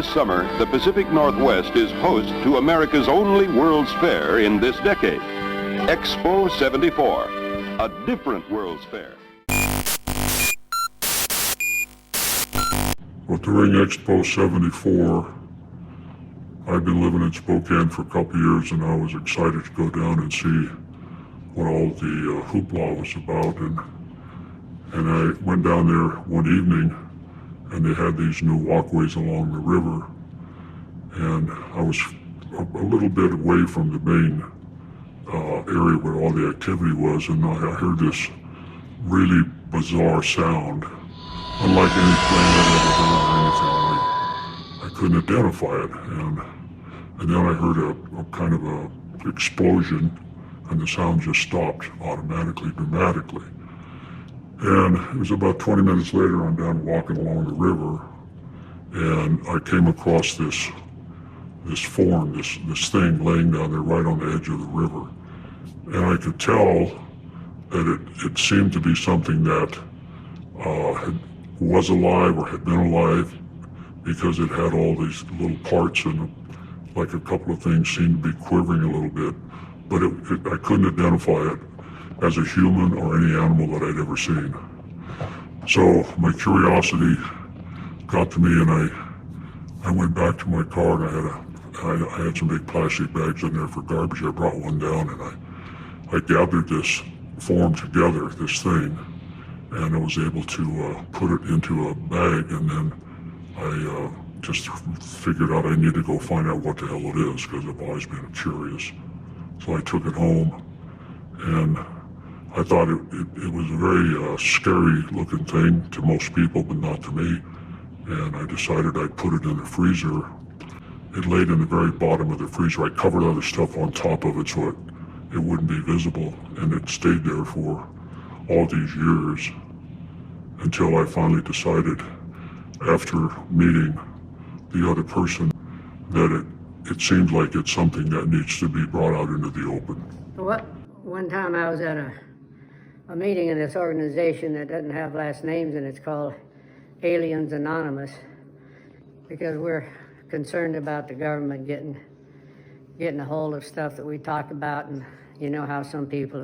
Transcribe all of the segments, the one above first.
This summer, the Pacific Northwest is host to America's only World's Fair in this decade, Expo 74, a different World's Fair. Well, during Expo 74, I've been living in Spokane for a couple years, and I was excited to go down and see what all the hoopla was about. And I went down there one evening, and they had these new walkways along the river, and I was a little bit away from the main area where all the activity was, and I heard this really bizarre sound, unlike any plane I'd ever heard or anything. I couldn't identify it, and then I heard a kind of a explosion, and the sound just stopped automatically, dramatically. And it was about 20 minutes later, I'm down walking along the river, and I came across this form, this thing laying down there right on the edge of the river. And I could tell that it seemed to be something that was alive or had been alive, because it had all these little parts, and like a couple of things seemed to be quivering a little bit, but I couldn't identify it as a human or any animal that I'd ever seen. So my curiosity got to me, and I went back to my car, and I had some big plastic bags in there for garbage. I brought one down, and I gathered this form together, this thing, and I was able to put it into a bag, and then I just figured out I need to go find out what the hell it is, because I've always been curious. So I took it home, and I thought it was a very scary looking thing to most people, but not to me. And I decided I'd put it in the freezer. It laid in the very bottom of the freezer. I covered other stuff on top of it so it wouldn't be visible. And it stayed there for all these years until I finally decided, after meeting the other person, that it seems like it's something that needs to be brought out into the open. One time I was at a meeting in this organization that doesn't have last names, and it's called Aliens Anonymous, because we're concerned about the government getting a hold of stuff that we talk about. And you know how some people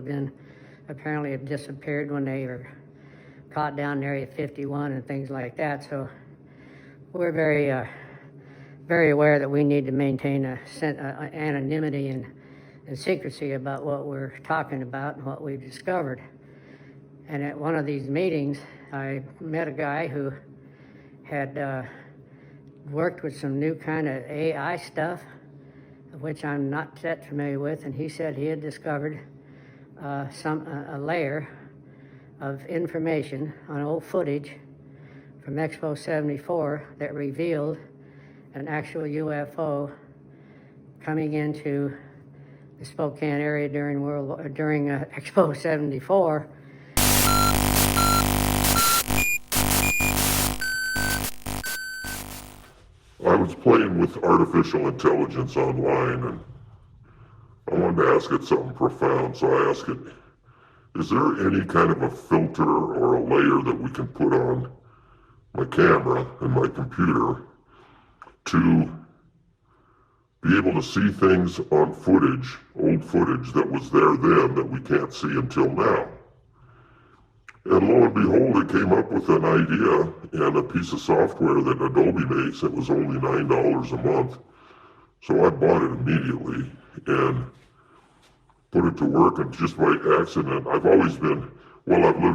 apparently have disappeared when they were caught down in Area 51 and things like that. So we're very aware that we need to maintain anonymity and secrecy about what we're talking about and what we've discovered. And at one of these meetings, I met a guy who had worked with some new kind of AI stuff, which I'm not that familiar with, and he said he had discovered a layer of information on old footage from Expo 74 that revealed an actual UFO coming into the Spokane area during Expo 74. I was playing with artificial intelligence online, and I wanted to ask it something profound. So I asked it, is there any kind of a filter or a layer that we can put on my camera and my computer to be able to see things on footage, old footage that was there then that we can't see until now? And lo and behold, it came up with an idea and a piece of software that Adobe makes that was only $9 a month. So I bought it immediately and put it to work, and just by accident, I've lived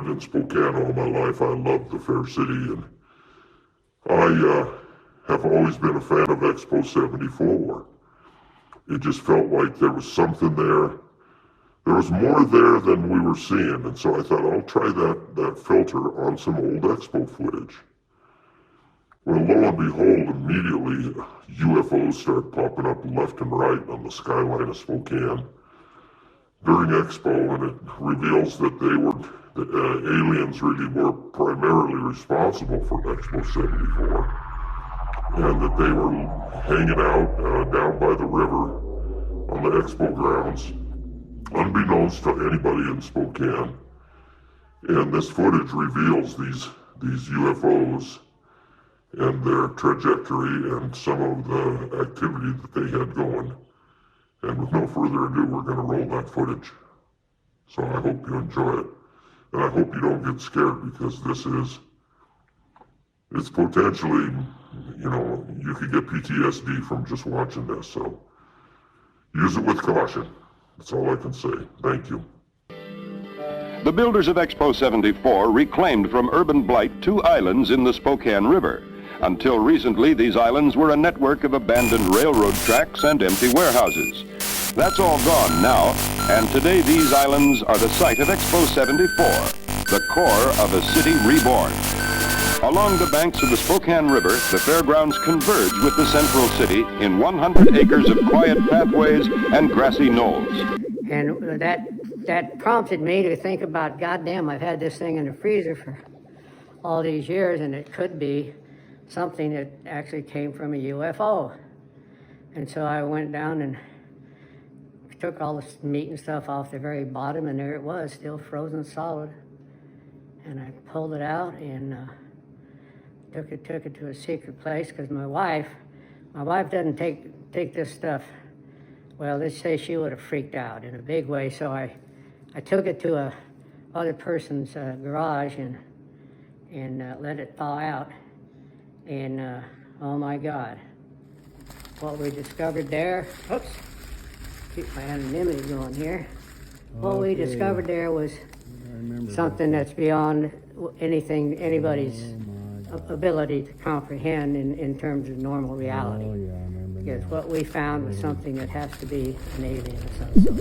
in Spokane all my life. I love the fair city, and I have always been a fan of Expo 74. It just felt like there was something there. There was more there than we were seeing, and so I thought I'll try that filter on some old Expo footage. Well, lo and behold, immediately UFOs start popping up left and right on the skyline of Spokane during Expo, and it reveals that the aliens really were primarily responsible for Expo 74, and that they were hanging out down by the river on the Expo grounds, unbeknownst to anybody in Spokane. And this footage reveals these UFOs, and their trajectory and some of the activity that they had going. And with no further ado, we're going to roll that footage. So I hope you enjoy it. And I hope you don't get scared, because it's potentially, you could get PTSD from just watching this. So use it with caution. That's all I can say. Thank you. The builders of Expo 74 reclaimed from urban blight 2 islands in the Spokane River. Until recently, these islands were a network of abandoned railroad tracks and empty warehouses. That's all gone now, and today these islands are the site of Expo 74, the core of a city reborn. Along the banks of the Spokane River, the fairgrounds converge with the central city in 100 acres of quiet pathways and grassy knolls. And that prompted me to think about, goddamn, I've had this thing in the freezer for all these years, and it could be something that actually came from a UFO. And so I went down and took all the meat and stuff off the very bottom, and there it was, still frozen solid. And I pulled it out and took it to a secret place, because my wife doesn't take this stuff. Well, let's say she would have freaked out in a big way. So I took it to a other person's garage and let it thaw out. And oh my God, what we discovered there. Oops, keep my anonymity going here. What we discovered there was something that's beyond anybody's ability to comprehend in terms of normal reality. Oh, yeah, I remember. Because what we found was something that has to be an alien of some sort.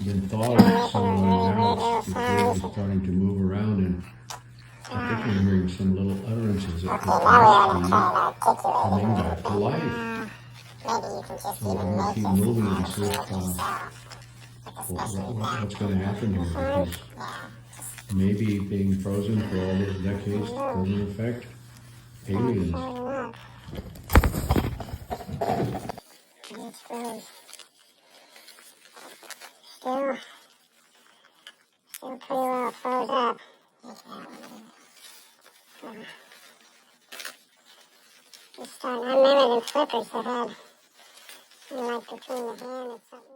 Been thawed somewhere now. The bird is starting to move around, and I think I'm hearing some little utterances that could be coming back to life. So I'm going to keep moving and see what's going to happen here, because maybe being frozen for all those decades doesn't affect aliens. Still pretty well froze up. Just starting, I remember them flippers that had, like between the hand and something.